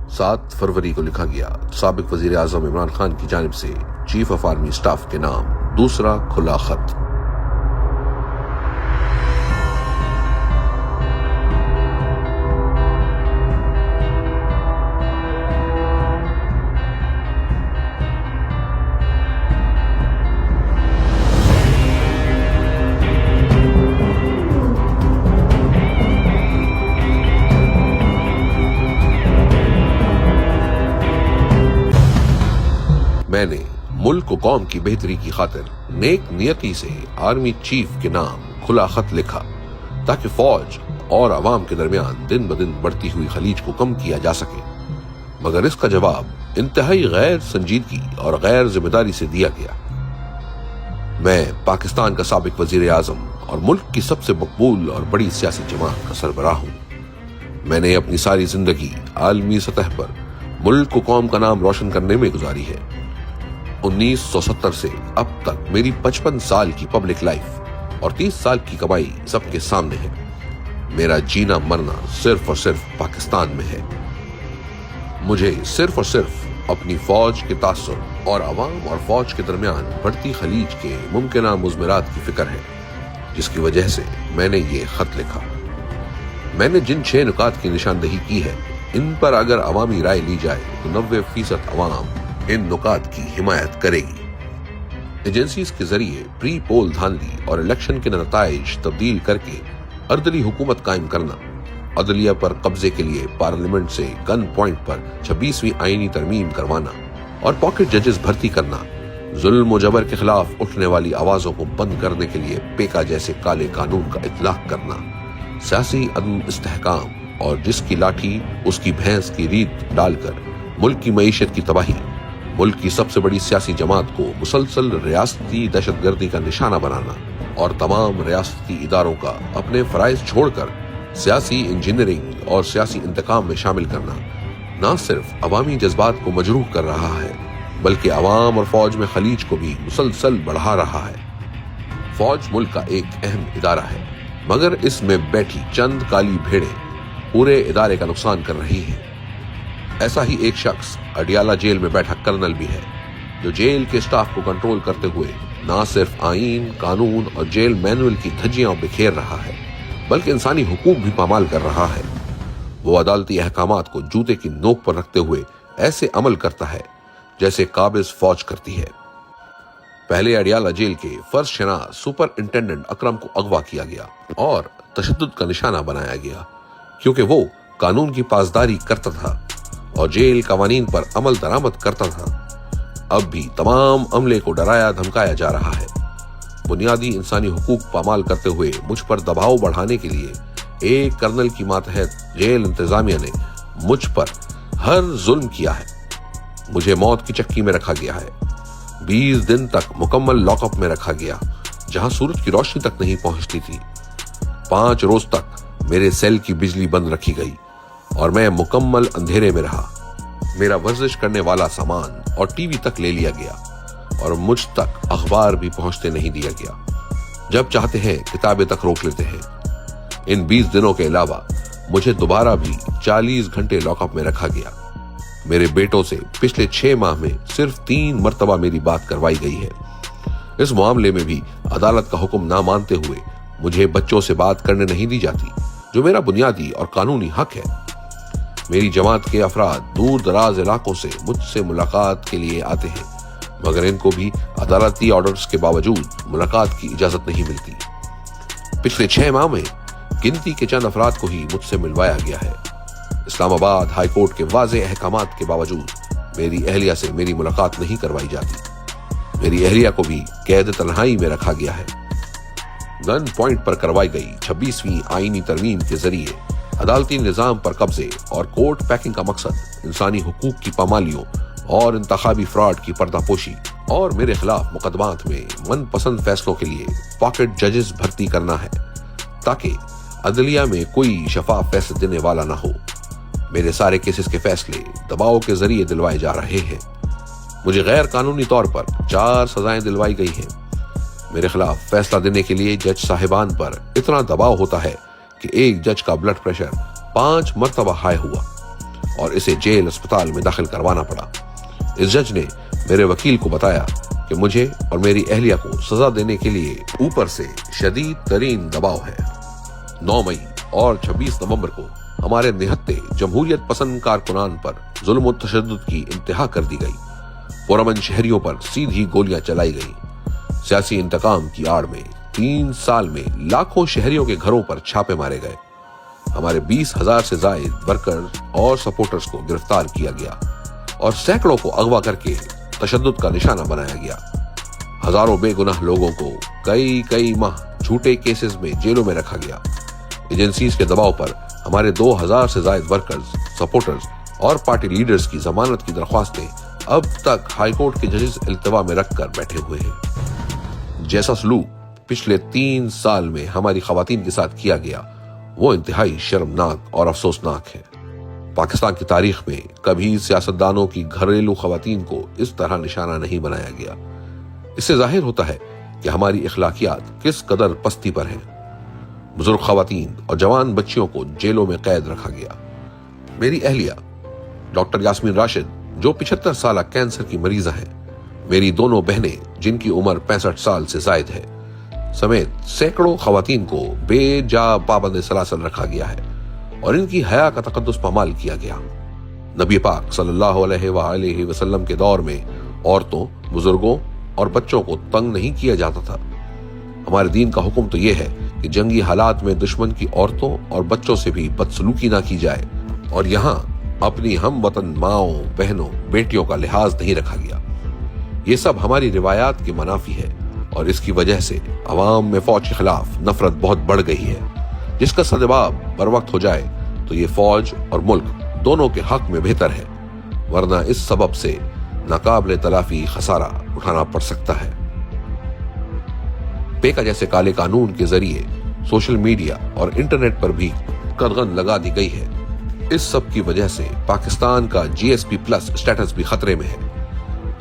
7 فروری کو لکھا گیا سابق وزیر اعظم عمران خان کی جانب سے چیف آف آرمی اسٹاف کے نام دوسرا کھلا خط۔ میں نے ملک و قوم کی بہتری کی خاطر نیک نیتی سے آرمی چیف کے نام کھلا خط لکھا تاکہ فوج اور عوام کے درمیان دن بدن بڑھتی ہوئی خلیج کو کم کیا جا سکے، مگر اس کا جواب انتہائی غیر سنجیدگی اور غیر ذمہ داری سے دیا گیا۔ میں پاکستان کا سابق وزیر اعظم اور ملک کی سب سے مقبول اور بڑی سیاسی جماعت کا سربراہ ہوں۔ میں نے اپنی ساری زندگی عالمی سطح پر ملک و قوم کا نام روشن کرنے میں گزاری ہے۔ 1970 سے اب تک میری 55 سال کی پبلک لائف اور 30 سال کی کمائی سب کے سامنے ہے۔ میرا جینا مرنا صرف اور صرف پاکستان میں ہے۔ مجھے صرف اور صرف اپنی فوج کے تاثر اور عوام اور فوج کے درمیان بڑھتی خلیج کے ممکنہ مضمرات کی فکر ہے، جس کی وجہ سے میں نے یہ خط لکھا۔ میں نے جن 6 نکات کی نشاندہی کی ہے، ان پر اگر عوامی رائے لی جائے تو 90% عوام ان نکات کی حمایت کرے گی۔ ایجنسیز کے ذریعے پری پول دھاندلی اور الیکشن کے نتائج تبدیل کر کے اردلی حکومت قائم کرنا، عدلیہ پر قبضے کے لیے پارلیمنٹ سے گن پوائنٹ پر 26ویں آئینی ترمیم کروانا اور پاکٹ ججز بھرتی کرنا، ظلم و جبر کے خلاف اٹھنے والی آوازوں کو بند کرنے کے لیے پیکا جیسے کالے قانون کا اطلاق کرنا، سیاسی عدم استحکام اور جس کی لاٹھی اس کی بھینس کی ریت ڈال کر ملک کی معیشت کی تباہی، ملک کی سب سے بڑی سیاسی جماعت کو مسلسل ریاستی دہشت گردی کا نشانہ بنانا اور تمام ریاستی اداروں کا اپنے فرائض چھوڑ کر سیاسی انجینئرنگ اور سیاسی انتقام میں شامل کرنا، نہ صرف عوامی جذبات کو مجروح کر رہا ہے بلکہ عوام اور فوج میں خلیج کو بھی مسلسل بڑھا رہا ہے۔ فوج ملک کا ایک اہم ادارہ ہے، مگر اس میں بیٹھی چند کالی بھیڑیں پورے ادارے کا نقصان کر رہی ہیں۔ ایسا ہی ایک شخص اڈیالہ جیل میں بیٹھا کرنل بھی ہے، جو جیل کے اسٹاف کو کنٹرول کرتے ہوئے نہ صرف آئین، قانون اور جیل مینول کی دھجیاں بکھیر رہا ہے بلکہ انسانی حقوق بھی پامال کر رہا ہے۔ وہ عدالتی احکامات کو جوتے کی نوک پر رکھتے ہوئے ایسے عمل کرتا ہے جیسے قابض فوج کرتی ہے۔ پہلے اڈیالہ جیل کے فرض شناس سپر انٹینڈنٹ اکرم کو اغوا کیا گیا اور تشدد کا نشانہ بنایا گیا، کیونکہ وہ قانون کی پاسداری کرتا تھا اور جیل قوانین پر عمل درآمد کرتا تھا۔ اب بھی تمام عملے کو ڈرایا دھمکایا جا رہا ہے۔ بنیادی انسانی حقوق پامال کرتے ہوئے مجھ پر دباؤ بڑھانے کے لیے ایک کرنل کی ماتحت جیل انتظامیہ نے مجھ پر ہر ظلم کیا ہے۔ مجھے موت کی چکی میں رکھا گیا ہے، 20 دن تک مکمل لاک اپ میں رکھا گیا جہاں سورج کی روشنی تک نہیں پہنچتی تھی۔ 5 روز تک میرے سیل کی بجلی بند رکھی گئی اور میں مکمل اندھیرے میں رہا۔ میرا ورزش کرنے والا سامان اور ٹی وی تک لے لیا گیا اور مجھ تک اخبار بھی پہنچنے نہیں دیا گیا۔ جب چاہتے ہیں کتابیں تک روک لیتے ہیں۔ ان 20 دنوں کے علاوہ مجھے دوبارہ بھی 40 گھنٹے لاک اپ میں رکھا گیا۔ میرے بیٹوں سے پچھلے 6 ماہ میں صرف 3 مرتبہ میری بات کروائی گئی ہے۔ اس معاملے میں بھی عدالت کا حکم نہ مانتے ہوئے مجھے بچوں سے بات کرنے نہیں دی جاتی، جو میرا بنیادی اور قانونی حق ہے۔ میری جماعت کے افراد دور دراز علاقوں سے مجھ سے ملاقات کے لیے آتے ہیں، مگر ان کو بھی عدالتی آرڈرز کے باوجود ملاقات کی اجازت نہیں ملتی۔ پچھلے 6 ماہ میں گنتی کے چند افراد کو ہی مجھ سے ملوایا گیا ہے۔ اسلام آباد ہائی کورٹ کے واضح احکامات کے باوجود میری اہلیہ سے میری ملاقات نہیں کروائی جاتی۔ میری اہلیہ کو بھی قید تنہائی میں رکھا گیا ہے۔ گن پوائنٹ پر کروائی گئی 26ویں آئینی ترمیم کے ذریعے عدالتی نظام پر قبضے اور کورٹ پیکنگ کا مقصد انسانی حقوق کی پامالیوں اور انتخابی فراڈ کی پردہ پوشی اور میرے خلاف مقدمات میں من پسند فیصلوں کے لیے پاکٹ ججز بھرتی کرنا ہے، تاکہ عدلیہ میں کوئی شفاف فیصلے دینے والا نہ ہو۔ میرے سارے کیسز کے فیصلے دباؤ کے ذریعے دلوائے جا رہے ہیں۔ مجھے غیر قانونی طور پر 4 سزائیں دلوائی گئی ہیں۔ میرے خلاف فیصلہ دینے کے لیے جج صاحبان پر اتنا دباؤ ہوتا ہے کہ ایک جج کا بلڈ پریشر 5 مرتبہ ہائی ہوا۔ اور اسے جیل اسپتال میں داخل کروانا پڑا۔ اس جج نے میرے وکیل کو بتایا کہ مجھے اور میری اہلیہ کو سزا دینے کے لیے اوپر سے شدید ترین دباؤ ہے۔ 9 مئی اور 26 نومبر کو ہمارے نہتے جمہوریت پسند کارکنان پر ظلم و تشدد کی انتہا کر دی گئی۔ پرامن شہریوں پر سیدھی گولیاں چلائی گئی۔ سیاسی انتقام کی آڑ میں 3 سال میں لاکھوں شہریوں کے گھروں پر چھاپے مارے گئے۔ ہمارے 20,000 سے زائد ورکرز اور سپورٹرز کو گرفتار کیا گیا اور سینکڑوں کو اغوا کر کے تشدد کا نشانہ بنایا گیا۔ ہزاروں بے گناہ لوگوں کو کئی ماہ جھوٹے کیسز میں جیلوں میں رکھا گیا۔ ایجنسیز کے دباؤ پر ہمارے 2,000 سے زائد ورکرز، سپورٹرز اور پارٹی لیڈرز کی ضمانت کی درخواستیں اب تک ہائی کورٹ کے ججز التوا میں رکھ کر بیٹھے ہوئے ہیں۔ جیسا سلوک پچھلے 3 سال میں ہماری خواتین کے ساتھ کیا گیا وہ انتہائی شرمناک اور افسوسناک ہے۔ پاکستان کی تاریخ میں کبھی سیاستدانوں کی گھریلو خواتین کو اس طرح نشانہ نہیں بنایا گیا۔ اس سے ظاہر ہوتا ہے کہ ہماری اخلاقیات کس قدر پستی پر ہیں۔ بزرگ خواتین اور جوان بچیوں کو جیلوں میں قید رکھا گیا۔ میری اہلیہ ڈاکٹر یاسمین راشد جو 75 سالہ کینسر کی مریضہ ہیں، میری دونوں بہنیں جن کی عمر 65 سال سے زائد ہے، سمیت سینکڑوں خواتین کو بے جا پابند سلاسل رکھا گیا ہے اور ان کی حیا کا تقدس پامال کیا گیا۔ نبی پاک صلی اللہ علیہ وآلہ وسلم کے دور میں عورتوں، بزرگوں اور بچوں کو تنگ نہیں کیا جاتا تھا۔ ہمارے دین کا حکم تو یہ ہے کہ جنگی حالات میں دشمن کی عورتوں اور بچوں سے بھی بدسلوکی نہ کی جائے، اور یہاں اپنی ہم وطن ماؤں، بہنوں، بیٹیوں کا لحاظ نہیں رکھا گیا۔ یہ سب ہماری روایات کے منافی ہے اور اس کی وجہ سے عوام میں فوج کے خلاف نفرت بہت بڑھ گئی ہے، جس کا سدباب بر وقت ہو جائے تو یہ فوج اور ملک دونوں کے حق میں بہتر ہے، ورنہ اس سبب سے ناقابل تلافی خسارہ اٹھانا پڑ سکتا ہے۔ پیکا جیسے کالے قانون کے ذریعے سوشل میڈیا اور انٹرنیٹ پر بھی قدغن لگا دی گئی ہے۔ اس سب کی وجہ سے پاکستان کا GSP پلس اسٹیٹس بھی خطرے میں ہے۔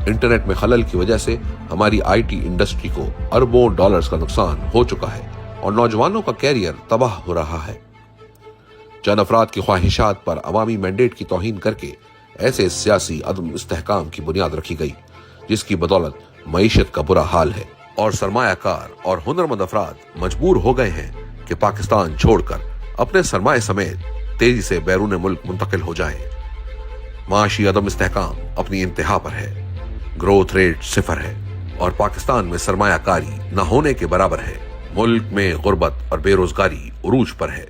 انٹرنیٹ میں خلل کی وجہ سے ہماری IT انڈسٹری کو اربوں ڈالرز کا نقصان ہو چکا ہے اور نوجوانوں کا کیریئر تباہ ہو رہا ہے۔ چند افراد کی خواہشات پر عوامی مینڈیٹ کی توہین کر کے ایسے سیاسی عدم استحکام کی بنیاد رکھی گئی جس کی بدولت معیشت کا برا حال ہے اور سرمایہ کار اور ہنرمند افراد مجبور ہو گئے ہیں کہ پاکستان چھوڑ کر اپنے سرمایہ سمیت تیزی سے بیرون ملک منتقل ہو جائیں۔ معاشی عدم استحکام اپنی انتہا پر ہے، گروتھ ریٹ 0 ہے اور پاکستان میں سرمایہ کاری نہ ہونے کے برابر ہے۔ ملک میں غربت اور بے روزگاری عروج پر ہے۔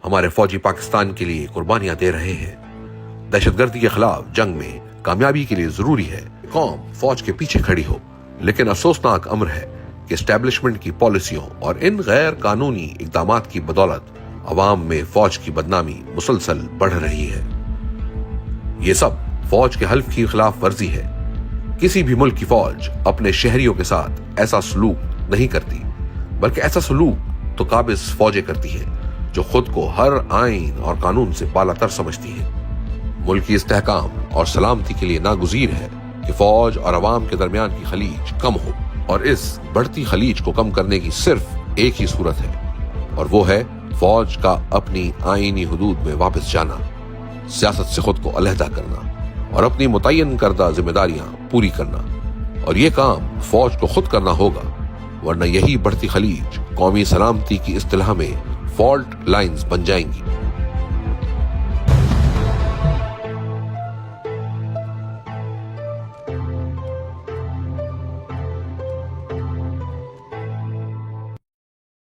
ہمارے فوجی پاکستان کے لیے قربانیاں دے رہے ہیں۔ دہشت گردی کے خلاف جنگ میں کامیابی کے لیے ضروری ہے قوم فوج کے پیچھے کھڑی ہو، لیکن افسوسناک امر ہے کہ اسٹیبلشمنٹ کی پالیسیوں اور ان غیر قانونی اقدامات کی بدولت عوام میں فوج کی بدنامی مسلسل بڑھ رہی ہے۔ یہ سب فوج کے حلف کی خلاف ورزی ہے۔ کسی بھی ملک کی فوج اپنے شہریوں کے ساتھ ایسا سلوک نہیں کرتی، بلکہ ایسا سلوک تو قابض فوجیں کرتی ہیں جو خود کو ہر آئین اور قانون سے بالا تر سمجھتی ہیں۔ ملکی استحکام اور سلامتی کے لیے ناگزیر ہے کہ فوج اور عوام کے درمیان کی خلیج کم ہو، اور اس بڑھتی خلیج کو کم کرنے کی صرف ایک ہی صورت ہے، اور وہ ہے فوج کا اپنی آئینی حدود میں واپس جانا، سیاست سے خود کو علیحدہ کرنا اور اپنی متعین کردہ ذمہ داریاں پوری کرنا، اور یہ کام فوج کو خود کرنا ہوگا، ورنہ یہی بڑھتی خلیج قومی سلامتی کی اصطلاح میں فالٹ لائنز بن جائیں گی۔